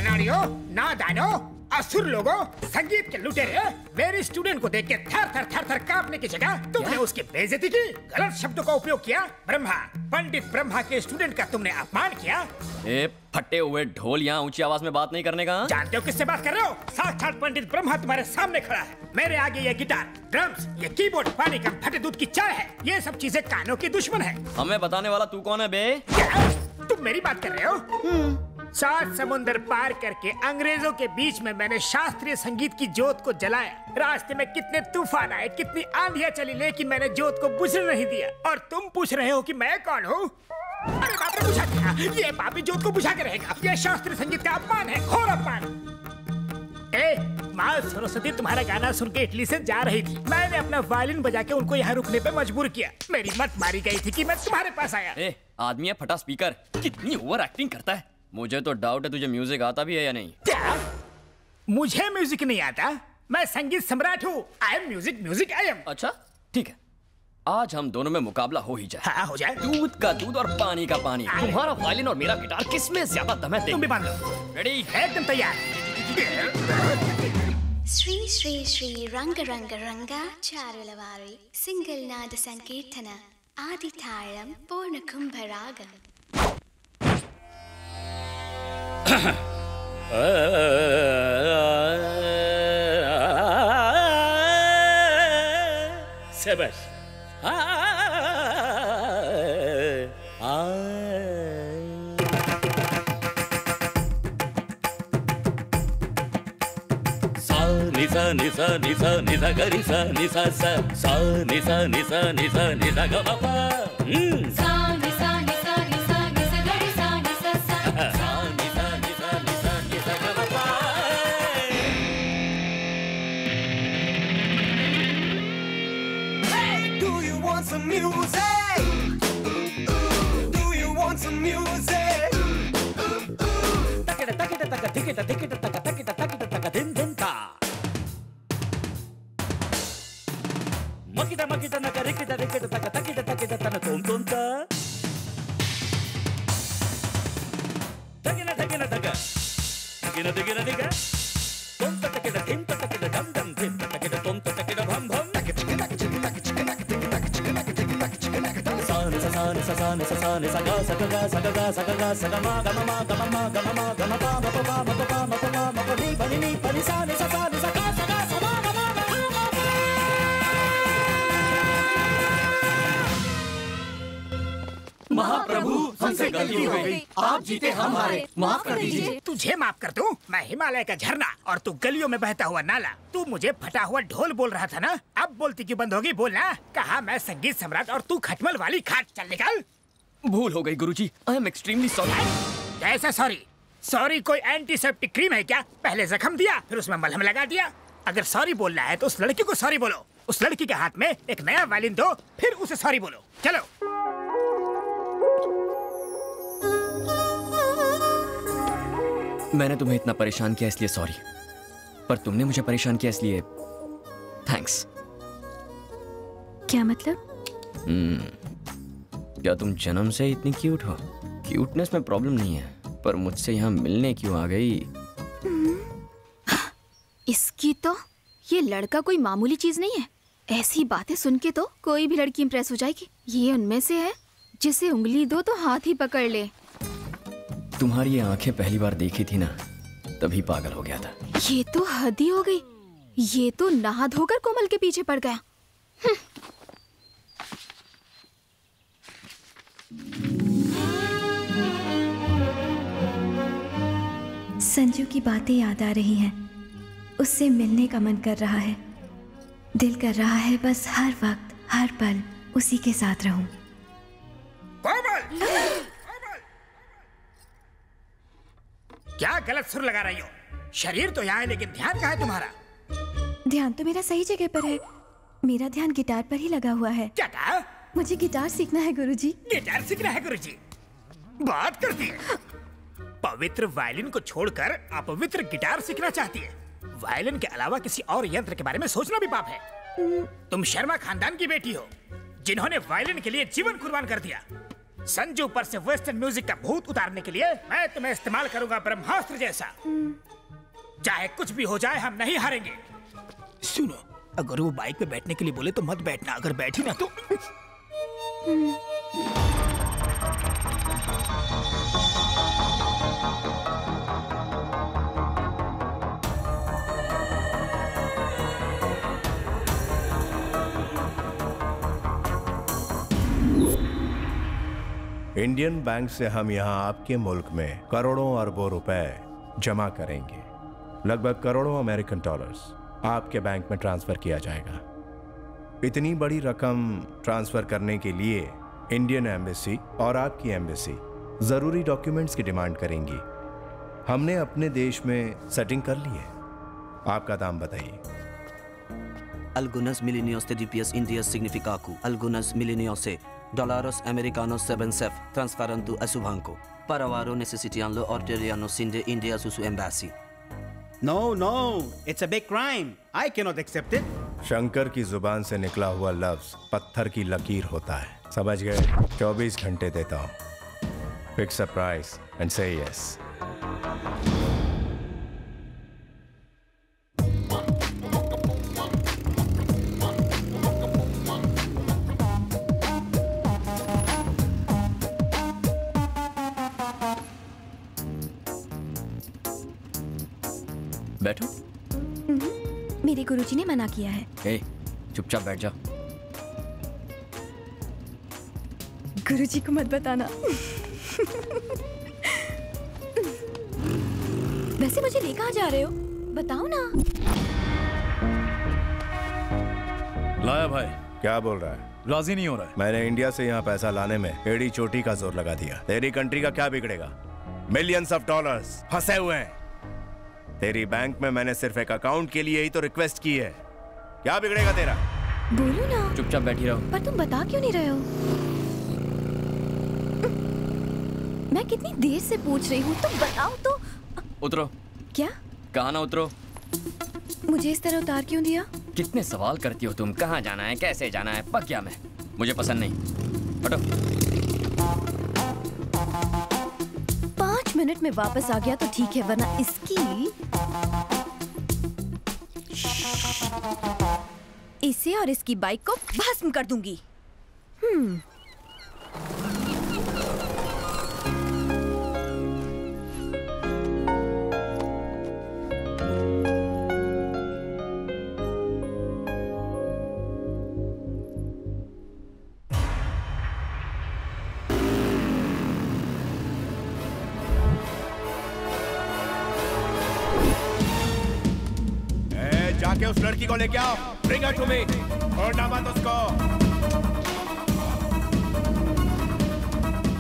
अनाड़ियों, नादानों, असुर लोगों, संगीत के लुटेरे, मेरे स्टूडेंट को देख के थर थर कांपने की जगह तुमने उसकी बेइज्जती की, गलत शब्दों का उपयोग किया। ब्रह्मा, पंडित ब्रह्मा के स्टूडेंट का तुमने अपमान किया। ए फटे हुए ढोल, यहाँ ऊंची आवाज में बात नहीं करने का। जानते हो किससे बात कर रहे हो? साक्षात पंडित ब्रह्मा तुम्हारे सामने खड़ा है। मेरे आगे ये गिटार, ड्रम्स, ये कीबोर्ड पानी कम फटे दूध की चाय है। ये सब चीजें कानों की दुश्मन है। हमें बताने वाला तू कौन है बे? क्या तुम मेरी बात कर रहे हो? 7 समुंदर पार करके अंग्रेजों के बीच में मैंने शास्त्रीय संगीत की जोत को जलाया। रास्ते में कितने तूफान आए, कितनी आंधियां चली, लेकिन मैंने जोत को बुझने नहीं दिया। और तुम पूछ रहे हो कि मैं कौन हूँ? अरे बाप रे, बुझा क्या? ये पापी जोत को बुझा के रहेगा। ये शास्त्रीय संगीत का अपमान है, घोर अपमान। माँ सरस्वती तुम्हारा गाना सुन के इटली से जा रही थी। मैंने अपना वायलिन बजा के उनको यहाँ रुकने पे मजबूर किया। मेरी मत मारी गई थी कि मैं तुम्हारे पास आया। आदमी है फटा स्पीकर, कितनी ओवर एक्टिंग करता है। मुझे तो डाउट है तुझे म्यूजिक आता भी है या नहीं। क्या? मुझे म्यूजिक नहीं आता? मैं संगीत सम्राट हूँ। I am music I am. अच्छा ठीक है, आज हम दोनों में मुकाबला हो ही जाए। हाँ हो जाए। दूध का दूध और पानी का पानी। तुम्हारा वायलिन और मेरा गिटार, किसमें ज्यादा दम है? तुम भी बांध लो। रेडी? एकदम तैयार। श्री श्री श्री रंग रंग रंगा चारुलवारी सिंगल नाद संकीर्तन आदि ताळम पूर्ण कुंभरागम। शाबाश। निसा निसा निसा निसा गरी सा निसा सा सा निसा निसा निसा निसा ग प सा निसा निसा निसा निसा गरी सा निसा सा सा निसा निसा निसा निसा ग प Hey, do you want some music? Do you want some music? Takita takita takita takita takita takita takita takita din din ta. Makita makita nakarikita rikita taka takita takita tana tom tom ta. Takina takina taka. Takina takina taka. Tom ta takita tim ta takita dam dam tim ta takita tom ta takita bham bham. Takita takita takita takita takita takita takita. Sa ni sa sa ni sa sa ni sa sa ni sa ga sa ga sa ga ga sa ga ga sa ga ma ga ma ga ma ma ga ma ma ga ma pa ma pa ma pa pa ma pa ma ma pa ni pa ni sa ni sa sa ni sa ga sa ga sa ma ga ma ga ma ma. महाप्रभु हमसे गलती हो गई, आप जीते हम हारे, माफ कर दीजिए। तुझे माफ कर दूं? मैं हिमालय का झरना और तू गलियों में बहता हुआ नाला। तू मुझे फटा हुआ ढोल बोल रहा था ना? अब बोलती क्यों बंद होगी? बोलना। कहा मैं संगीत सम्राट और तू खटमल वाली खाट। चल निकल। भूल हो गई गुरुजी, आई एम एक्सट्रीमली सॉरी। कैसा सॉरी? सॉरी कोई एंटीसेप्टिक क्रीम है क्या? पहले जख्म दिया, फिर उसमें मलहम लगा दिया। अगर सॉरी बोलना है तो उस लड़की को सॉरी बोलो। उस लड़की के हाथ में एक नया वायलिन दो, फिर उसे सॉरी बोलो। चलो। मैंने तुम्हें इतना परेशान किया इसलिए सॉरी, पर तुमने मुझे परेशान किया इसलिए थैंक्स। क्या मतलब? क्या तुम जन्म से इतनी क्यूट हो? क्यूटनेस में प्रॉब्लम नहीं है, पर मुझसे यहाँ मिलने क्यों आ गई? इसकी तो ये लड़का कोई मामूली चीज नहीं है। ऐसी बातें सुन के तो कोई भी लड़की इंप्रेस हो जाएगी। ये उनमें से है जिसे उंगली दो तो हाथ ही पकड़ ले। तुम्हारी ये आंखें पहली बार देखी थी ना, तभी पागल हो गया था। ये तो हद ही हो गई। ये तो नहा धोकर कोमल के पीछे पड़ गया। संजू की बातें याद आ रही हैं। उससे मिलने का मन कर रहा है। दिल कर रहा है बस हर वक्त हर पल उसी के साथ रहूं। क्या गलत सुर लगा रही हो? शरीर तो यहाँ है लेकिन ध्यान कहाँ है तुम्हारा? ध्यान तो मेरा सही जगह पर है। मेरा ध्यान गिटार पर ही लगा हुआ है। क्या कहा? मुझे गिटार सीखना है गुरुजी। गिटार सीखना है गुरुजी? बात करती है। पवित्र वायलिन को छोड़कर अपवित्र गिटार सीखना चाहती है। वायलिन के अलावा किसी और यंत्र के बारे में सोचना भी पाप है। तुम शर्मा खानदान की बेटी हो, जिन्होंने वायलिन के लिए जीवन कुर्बान कर दिया। संजू पर से वेस्टर्न म्यूजिक का भूत उतारने के लिए मैं तुम्हें इस्तेमाल करूंगा ब्रह्मास्त्र जैसा। चाहे कुछ भी हो जाए हम नहीं हारेंगे। सुनो, अगर वो बाइक पे बैठने के लिए बोले तो मत बैठना, अगर बैठी ना तो। इंडियन बैंक से हम यहाँ आपके मुल्क में करोड़ों अरबों रुपए जमा करेंगे। लगभग करोड़ों अमेरिकन डॉलर्स आपके बैंक में ट्रांसफर किया जाएगा। इतनी बड़ी रकम ट्रांसफर करने के लिए इंडियन एम्बेसी और आपकी एम्बेसी जरूरी डॉक्यूमेंट्स की डिमांड करेंगी। हमने अपने देश में सेटिंग कर ली है। आपका दाम बताइए। Algunas milenios de DPS India significaku. Algunas milenios dólares americanos 7 transferando a su banco. Para varo necesitan lo ordinarios sin de India su embassy. No, no, it's a big crime. I cannot accept it. Shankar की जुबान से निकला हुआ लफ्ज पत्थर की लकीर होता है। समझ गए? 24 घंटे देता हूँ। फिक्स अ प्राइस एंड से यस। बैठो। मेरे गुरुजी ने मना किया है। ए, चुपचाप बैठ जा। गुरुजी को मत बताना। वैसे मुझे ले कहाँ जा रहे हो? बताओ ना। लाया भाई। क्या बोल रहा है? राजी नहीं हो रहा है। मैंने इंडिया से यहाँ पैसा लाने में एड़ी चोटी का जोर लगा दिया। तेरी कंट्री का क्या बिगड़ेगा? मिलियंस ऑफ डॉलर्स फंसे हुए हैं। तेरी बैंक में मैंने सिर्फ एक अकाउंट के लिए ही तो रिक्वेस्ट की है। क्या बिगड़ेगा तेरा? बोलो ना। चुपचाप बैठी रहो। पर तुम बता क्यों नहीं रहे हो? मैं कितनी देर से पूछ रही हूँ, तुम बताओ तो। उतरो। क्या? कहाँ ना उतरो। मुझे इस तरह उतार क्यों दिया? कितने सवाल करती हो तुम। कहाँ जाना है, कैसे जाना है, पक गया मैं। मुझे पसंद नहीं। हटो। 5 मिनट में वापस आ गया तो ठीक है, वरना इसकी इसे और इसकी बाइक को भस्म कर दूंगी। जाके उस लड़की को लेके आओ। Bring her to me। छोड़ना मत उसको।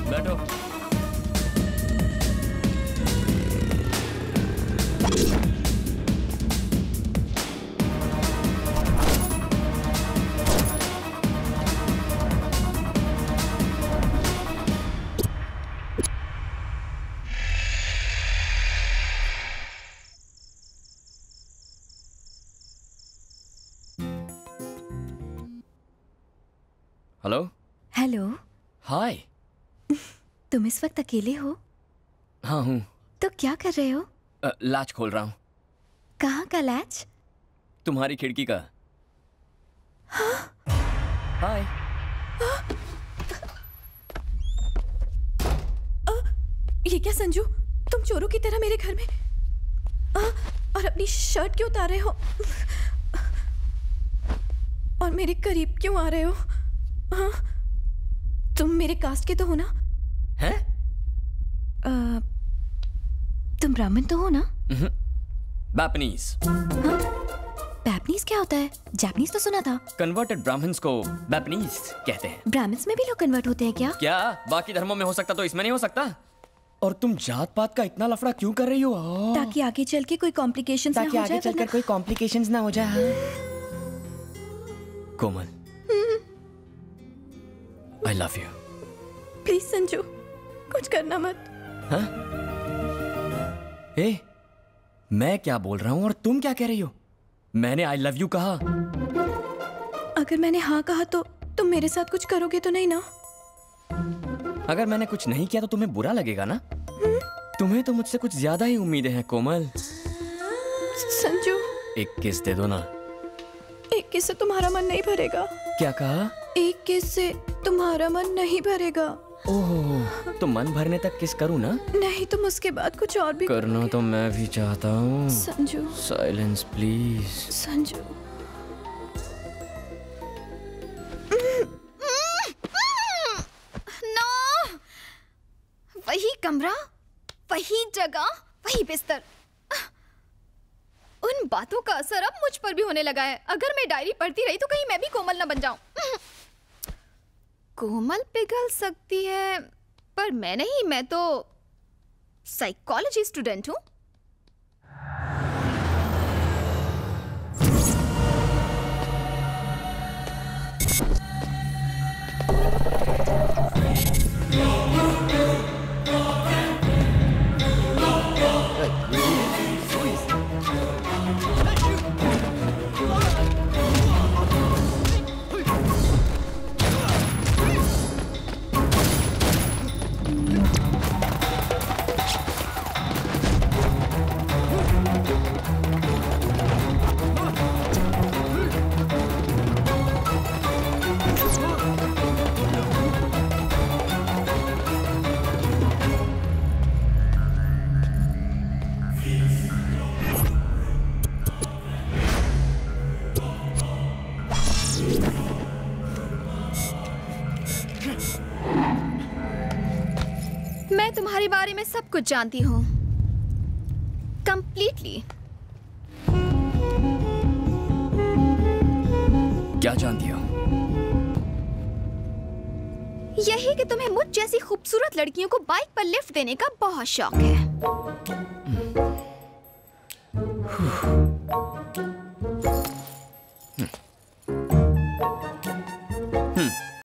बैठो। हेलो। हेलो। हाय। तुम इस वक्त अकेले हो? हाँ हूँ। तो क्या कर रहे हो? लैच खोल रहा हूँ। कहाँ का लैच? तुम्हारी खिड़की का। हाय। ये क्या संजू, तुम चोरों की तरह मेरे घर में और अपनी शर्ट क्यों उतार रहे हो? और मेरे करीब क्यों आ रहे हो? तुम मेरे कास्ट के तो हो ना? हैं? तुम ब्राह्मण तो हो ना? बैपनीज। हाँ? बैपनीज क्या होता है? जापानीज तो सुना था। कन्वर्टेड ब्राह्मण्स को बैपनीज कहते हैं। ब्राह्मण्स में भी लोग कन्वर्ट होते हैं क्या? क्या बाकी धर्मों में हो सकता तो इसमें नहीं हो सकता? और तुम जात पात का इतना लफड़ा क्यों कर रही हो? ताकि आगे चल के कोई कॉम्प्लिकेशंस ना हो जाए। ताकि आगे चलकर कोई कॉम्प्लिकेशंस ना हो जाए। कोमल, I love you। Please Sanju, कुछ करना मत। हाँ? ए, मैं क्या बोल रहा हूँ और तुम क्या कह रही हो? मैंने I love you कहा। अगर मैंने हाँ कहा तो तुम मेरे साथ कुछ करोगे तो नहीं ना? अगर मैंने कुछ नहीं किया तो तुम्हें बुरा लगेगा ना? तुम्हें तो मुझसे कुछ ज्यादा ही उम्मीदें हैं कोमल। संजू, एक किस दे दो ना। एक किस से तुम्हारा मन नहीं भरेगा। क्या कहा? एक किस से तुम्हारा मन नहीं भरेगा। ओह, तो मन भरने तक किस करूँ ना? नहीं, तुम उसके बाद कुछ और भी करना तो मैं भी चाहता हूँ। Sanju, silence please. Sanju. No, वही कमरा, वही जगह, वही बिस्तर। उन बातों का असर अब मुझ पर भी होने लगा है। अगर मैं डायरी पढ़ती रही तो कहीं मैं भी कोमल न बन जाऊं। कोमल पिघल सकती है, पर मैं नहीं। मैं तो साइकोलॉजी स्टूडेंट हूं। मैं तुम्हारे बारे में सब कुछ जानती हूँ, कंप्लीटली। क्या जानती हो? यही कि तुम्हें मुझ जैसी खूबसूरत लड़कियों को बाइक पर लिफ्ट देने का बहुत शौक है।